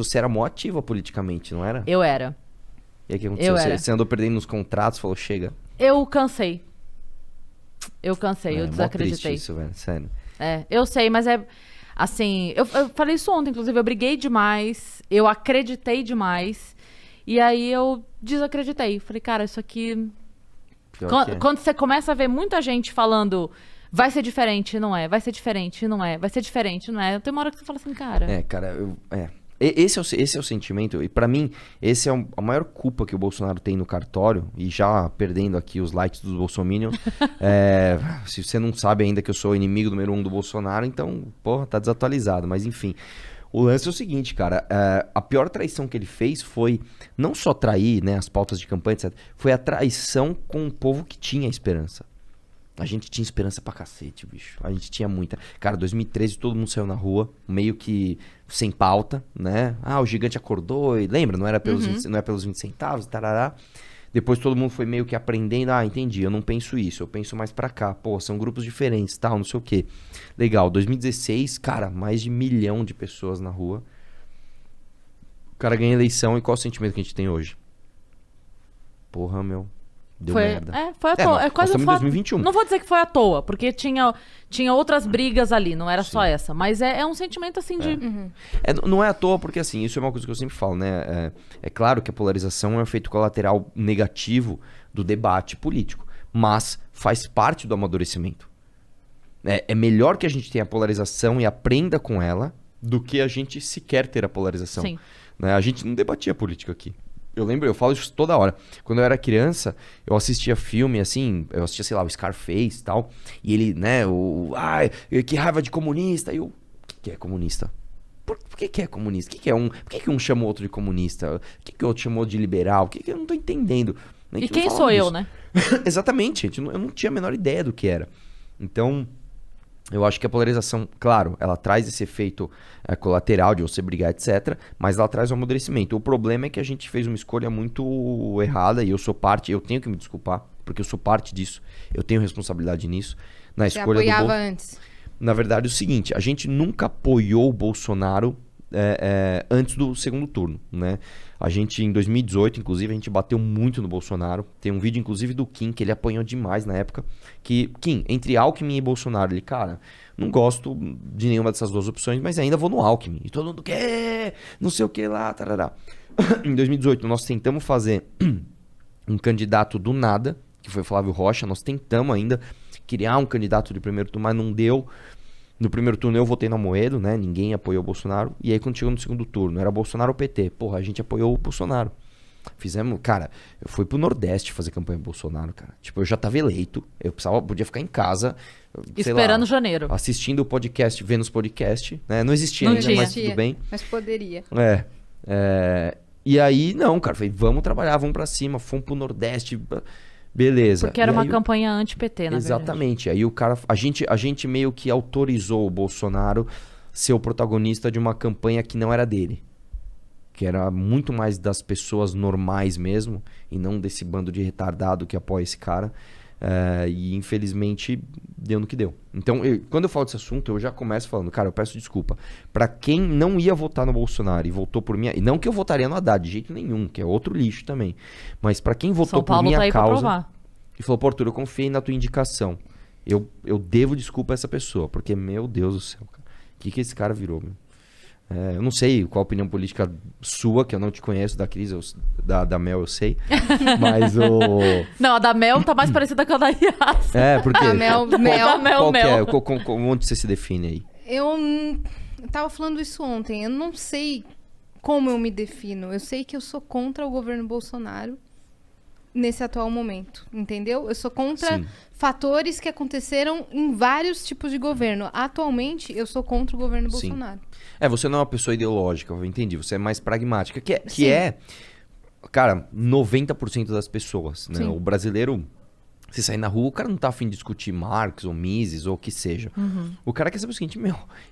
você era mó ativa politicamente, não era? Eu era. E aí o que aconteceu? Eu era. Você andou perdendo nos contratos, falou, chega. Eu cansei. Eu Mó desacreditei. triste isso, velho, sério. Eu sei, mas é... Assim, eu falei isso ontem, inclusive, eu briguei demais, eu acreditei demais, e aí eu desacreditei. Falei, cara, isso aqui... Quando você começa a ver muita gente falando, vai ser diferente, não é, vai ser diferente, não é, vai ser diferente, não é, tem uma hora que você fala assim, cara... Esse é o sentimento, e pra mim, esse é a maior culpa que o Bolsonaro tem no cartório, e já perdendo aqui os likes dos bolsominions, se você não sabe ainda que eu sou o inimigo número 1 do Bolsonaro, então, porra, tá desatualizado, mas enfim. O lance é o seguinte, cara, a pior traição que ele fez foi não só trair, né, as pautas de campanha, etc., foi a traição com o povo que tinha esperança. A gente tinha esperança pra cacete, bicho. A gente tinha muita. Cara, 2013 todo mundo saiu na rua, meio que sem pauta, né? O gigante acordou e lembra? Não era pelos 20 centavos, tarará. Depois todo mundo foi meio que aprendendo. Entendi, eu não penso isso, eu penso mais pra cá. Pô, são grupos diferentes, tal, não sei o quê. Legal, 2016, cara, mais de 1 milhão de pessoas na rua. O cara ganha eleição e qual o sentimento que a gente tem hoje? Porra, meu... Deu merda. Foi à toa. Quase em 2021. Não vou dizer que foi à toa, porque tinha outras brigas ali, não era só essa. Mas é um sentimento assim de... Não é à toa, porque assim, isso é uma coisa que eu sempre falo, né? É claro que a polarização é um efeito colateral negativo do debate político, mas faz parte do amadurecimento. É melhor que a gente tenha a polarização e aprenda com ela do que a gente sequer ter a polarização. Sim. Né? A gente não debatia política aqui. Eu lembro, eu falo isso toda hora. Quando eu era criança, eu assistia filme, assim, eu assistia, sei lá, o Scarface e tal. E ele, né, que raiva de comunista. E eu, o que é comunista? Por que é comunista? Por que um chamou outro de comunista? Por que o outro chamou de liberal? Eu não tô entendendo. E quem sou eu, né? Exatamente, eu não tinha a menor ideia do que era. Então... Eu acho que a polarização, claro, ela traz esse efeito colateral de você brigar, etc. Mas ela traz um amadurecimento. O problema é que a gente fez uma escolha muito errada e eu sou parte, eu tenho que me desculpar, porque eu sou parte disso. Eu tenho responsabilidade nisso. Na Você escolha apoiava antes? Na verdade, é o seguinte, a gente nunca apoiou o Bolsonaro antes do segundo turno, né? A gente, em 2018, inclusive, a gente bateu muito no Bolsonaro. Tem um vídeo, inclusive, do Kim, que ele apanhou demais na época. Que, Kim, entre Alckmin e Bolsonaro, ele, cara, não gosto de nenhuma dessas duas opções, mas ainda vou no Alckmin. E todo mundo quer, não sei o que lá, tarará. Em 2018, nós tentamos fazer um candidato do nada, que foi Flávio Rocha. Nós tentamos ainda criar um candidato de primeiro turno, mas não deu. No primeiro turno eu votei no Amoedo, né? Ninguém apoiou o Bolsonaro. E aí quando chegou no segundo turno, era Bolsonaro ou PT? Porra, a gente apoiou o Bolsonaro. Fizemos, cara, eu fui pro Nordeste fazer campanha pro Bolsonaro, cara. Tipo, eu já tava eleito, eu podia ficar em casa, esperando janeiro. Assistindo o podcast, vendo os podcasts, né? Não existia não ainda, tinha. mas tudo bem. Mas poderia. E aí, não, cara, falei, vamos trabalhar, vamos pra cima, fomos pro Nordeste... Beleza. Porque era uma campanha anti-PT, na exatamente. verdade. Aí o cara... A gente meio que autorizou o Bolsonaro ser o protagonista de uma campanha que não era dele. Que era muito mais das pessoas normais mesmo, e não desse bando de retardado que apoia esse cara. E infelizmente deu no que deu. Então, quando eu falo desse assunto, eu já começo falando, cara, eu peço desculpa pra quem não ia votar no Bolsonaro e votou por minha... E não que eu votaria no Haddad, de jeito nenhum, que é outro lixo também. Mas pra quem votou por minha causa e falou, pô, Arthur, eu confiei na tua indicação. Eu devo desculpa a essa pessoa, porque, meu Deus do céu, cara, o que esse cara virou, meu? Eu não sei qual a opinião política sua, que eu não te conheço, da Cris, da Mel eu sei, mas o... Não, a da Mel tá mais parecida com a da Yas. Porque... A Mel. Qual que é? Onde você se define aí? Eu tava falando isso ontem, eu não sei como eu me defino. Eu sei que eu sou contra o governo Bolsonaro nesse atual momento, entendeu? Eu sou contra fatores que aconteceram em vários tipos de governo. Atualmente, eu sou contra o governo Bolsonaro. Você não é uma pessoa ideológica, eu entendi. Você é mais pragmática, que é, cara, 90% das pessoas, né? O brasileiro, se sair na rua, o cara não tá afim de discutir Marx ou Mises ou o que seja. O cara quer saber o seguinte,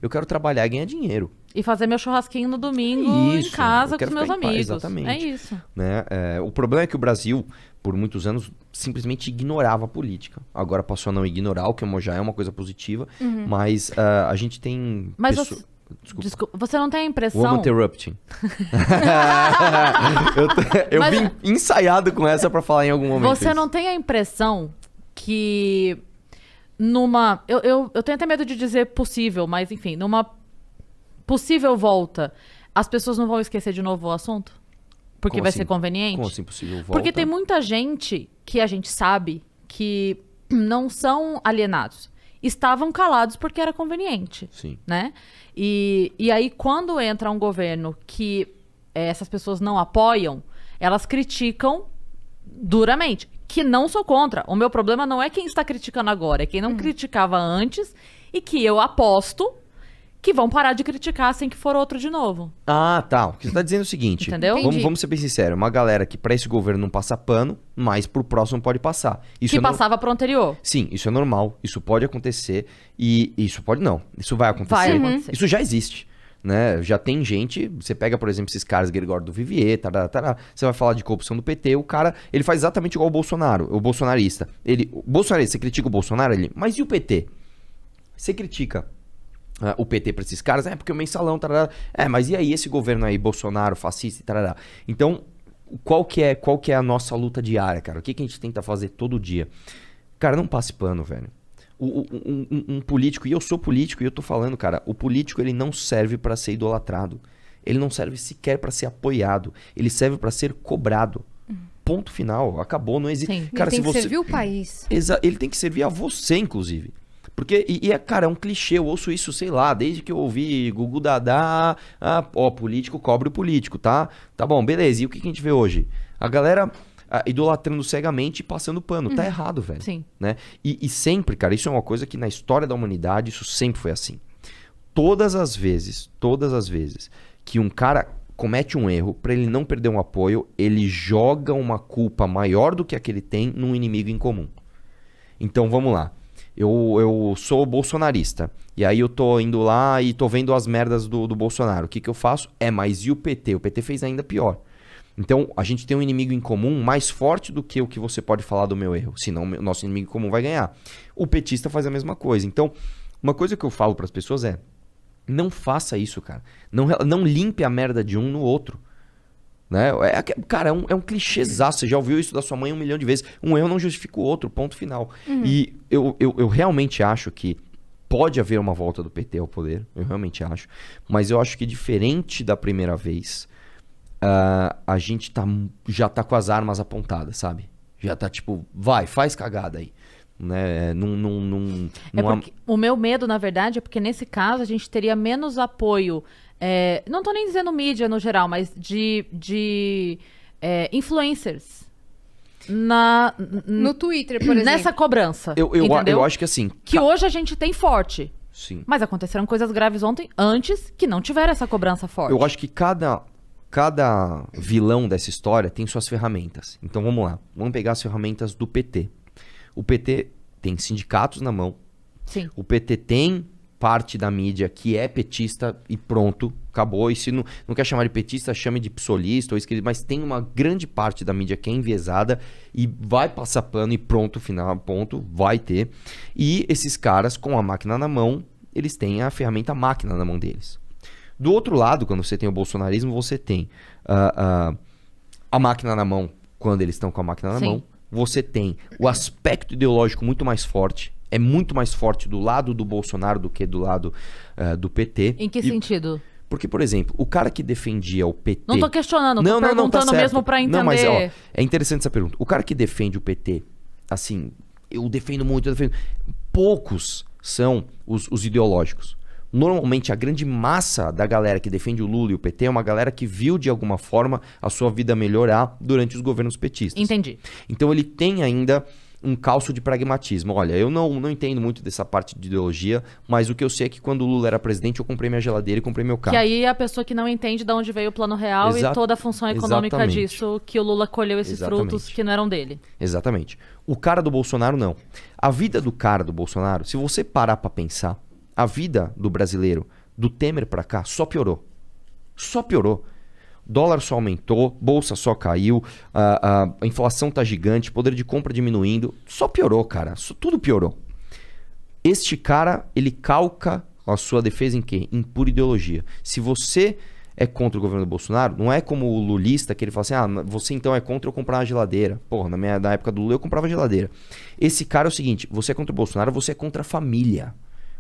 eu quero trabalhar e ganhar dinheiro. E fazer meu churrasquinho no domingo em casa com os meus amigos. Exatamente. É isso. Né? O problema é que o Brasil, por muitos anos, simplesmente ignorava a política. Agora passou a não ignorar, o que já é uma coisa positiva. Mas a gente tem... Desculpa. Você não tem a impressão... Woman interrupting. eu Mas- vim ensaiado com essa pra falar em algum momento. Você não tem a impressão que numa... Eu tenho até medo de dizer possível, mas enfim, numa possível volta, as pessoas não vão esquecer de novo o assunto? Porque Como vai assim? ser conveniente? Como assim possível volta? Porque tem muita gente que a gente sabe que não são alienados. Estavam calados porque era conveniente, Sim. né? E aí, quando entra um governo que essas pessoas não apoiam, elas criticam duramente. Que não sou contra. O meu problema não é quem está criticando agora, é quem não criticava antes e que eu aposto que vão parar de criticar assim que for outro de novo. Ah, tá. O que você tá dizendo é o seguinte. Entendeu? Entendi. Vamos ser bem sinceros. Uma galera que pra esse governo não passa pano, mas pro próximo pode passar. Isso Que é no- passava pro anterior. Sim, isso é normal. Isso pode acontecer. E isso pode não. Isso vai acontecer. Vai acontecer. Isso já existe. Né? Já tem gente, você pega, por exemplo, esses caras, Gregório do Vivier, tará, você vai falar de corrupção do PT, o cara, ele faz exatamente igual o Bolsonaro, o bolsonarista. O bolsonarista, você critica o Bolsonaro, mas e o PT? Você critica o PT pra esses caras, porque o mensalão, tarará. Mas e aí esse governo aí, Bolsonaro, fascista e tarará. Então, qual que é a nossa luta diária, cara? O que a gente tenta fazer todo dia? Cara, não passe pano, velho. Um político, e eu sou político, e eu tô falando, cara, o político ele não serve pra ser idolatrado. Ele não serve sequer pra ser apoiado. Ele serve pra ser cobrado. Ponto final. Acabou, não existe. Sim. Cara, Ele tem se que você... servir o país. Ele tem que servir a você, inclusive. Porque, cara, é um clichê, eu ouço isso, sei lá, desde que eu ouvi Gugu Dadá, político cobre o político, tá? Tá bom, beleza, e o que a gente vê hoje? A galera idolatrando cegamente e passando pano, tá errado, velho. Sim. Né? E sempre, cara, isso é uma coisa que na história da humanidade, isso sempre foi assim. Todas as vezes que um cara comete um erro, pra ele não perder um apoio, ele joga uma culpa maior do que a que ele tem num inimigo em comum. Então, vamos lá. Eu sou bolsonarista. E aí eu tô indo lá e tô vendo as merdas do Bolsonaro. O que eu faço? Mas e o PT? O PT fez ainda pior. Então, a gente tem um inimigo em comum mais forte do que o que você pode falar do meu erro. Senão, o nosso inimigo em comum vai ganhar. O petista faz a mesma coisa. Então, uma coisa que eu falo pras pessoas é: não faça isso, cara. Não limpe a merda de um no outro. Né? Cara, é um clichêzaço. Você já ouviu isso da sua mãe 1 milhão de vezes. Um erro não justifica o outro, ponto final. E eu realmente acho que pode haver uma volta do PT ao poder. Eu realmente acho. Mas eu acho que diferente da primeira vez, a gente já tá com as armas apontadas, sabe? Já tá tipo, faz cagada aí. Né? Porque o meu medo, na verdade, é porque nesse caso a gente teria menos apoio. Não tô nem dizendo mídia no geral, mas de influencers No Twitter, por exemplo. nessa cobrança. Eu entendeu? acho que assim. Que hoje a gente tem forte. Sim. Mas aconteceram coisas graves antes que não tiveram essa cobrança forte. Eu acho que cada vilão dessa história tem suas ferramentas. Então vamos lá. Vamos pegar as ferramentas do PT. O PT tem sindicatos na mão. Sim. O PT tem parte da mídia que é petista e pronto, acabou. E se não quer chamar de petista, chame de psolista ou esquerda, mas tem uma grande parte da mídia que é enviesada e vai passar pano e pronto, final, ponto, vai ter. E esses caras, com a máquina na mão, eles têm a ferramenta máquina na mão deles. Do outro lado, quando você tem o bolsonarismo, você tem a máquina na mão quando eles estão com a máquina na Sim. mão. Você tem o aspecto ideológico muito mais forte. É muito mais forte do lado do Bolsonaro do que do lado do PT. Em que sentido? Porque, por exemplo, o cara que defendia o PT... Não tô questionando, tô tá perguntando certo. mesmo pra entender. Não, mas ó, é interessante essa pergunta. O cara que defende o PT, assim, eu defendo muito, poucos são os ideológicos. Normalmente, a grande massa da galera que defende o Lula e o PT é uma galera que viu, de alguma forma, a sua vida melhorar durante os governos petistas. Entendi. Então, ele tem ainda um calço de pragmatismo. Olha, eu não entendo muito dessa parte de ideologia, mas o que eu sei é que quando o Lula era presidente, eu comprei minha geladeira e comprei meu carro. Que aí é a pessoa que não entende de onde veio o plano real e toda a função econômica Exatamente. disso, que o Lula colheu esses Exatamente. frutos que não eram dele. Exatamente. O cara do Bolsonaro, não. A vida do cara do Bolsonaro, se você parar pra pensar, a vida do brasileiro, do Temer pra cá, só piorou. Só piorou. Dólar só aumentou, bolsa só caiu, a inflação tá gigante, poder de compra diminuindo. Só piorou, cara. Tudo piorou. Este cara, ele calca a sua defesa em quê? Em pura ideologia. Se você é contra o governo do Bolsonaro, não é como o lulista que ele fala assim, você então é contra eu comprar uma geladeira. Porra, na época do Lula eu comprava geladeira. Esse cara é o seguinte, você é contra o Bolsonaro, você é contra a família.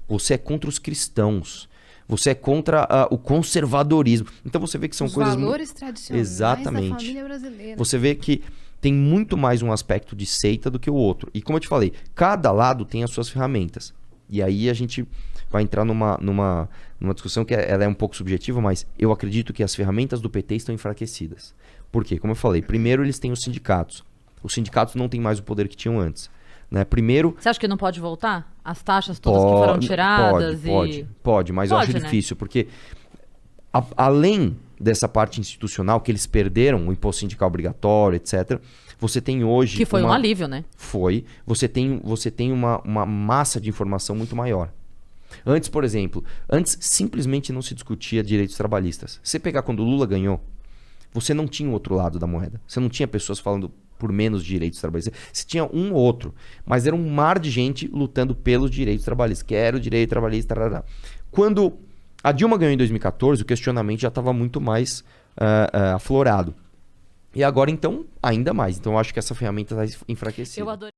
Você é contra os cristãos. Você é contra o conservadorismo. Então você vê que são Os coisas... valores tradicionais Exatamente. da família brasileira. Você vê que tem muito mais um aspecto de seita do que o outro. E como eu te falei, cada lado tem as suas ferramentas. E aí a gente vai entrar numa discussão que ela é um pouco subjetiva, mas eu acredito que as ferramentas do PT estão enfraquecidas. Por quê? Como eu falei, primeiro eles têm os sindicatos. Os sindicatos não têm mais o poder que tinham antes. Né? Primeiro... Você acha que não pode voltar? As taxas todas que foram tiradas? Pode, mas eu acho difícil, porque além dessa parte institucional, que eles perderam o imposto sindical obrigatório, etc., você tem hoje... Que foi um alívio, né? Foi. Você tem uma massa de informação muito maior. Antes, por exemplo, simplesmente não se discutia direitos trabalhistas. Você pegar quando o Lula ganhou, você não tinha o outro lado da moeda. Você não tinha pessoas falando por menos direitos trabalhistas. Você tinha um ou outro, mas era um mar de gente lutando pelos direitos trabalhistas. Quero direito trabalhista. Tarará. Quando a Dilma ganhou em 2014, o questionamento já estava muito mais aflorado. E agora, então, ainda mais. Então, eu acho que essa ferramenta está enfraquecida. Eu adorei.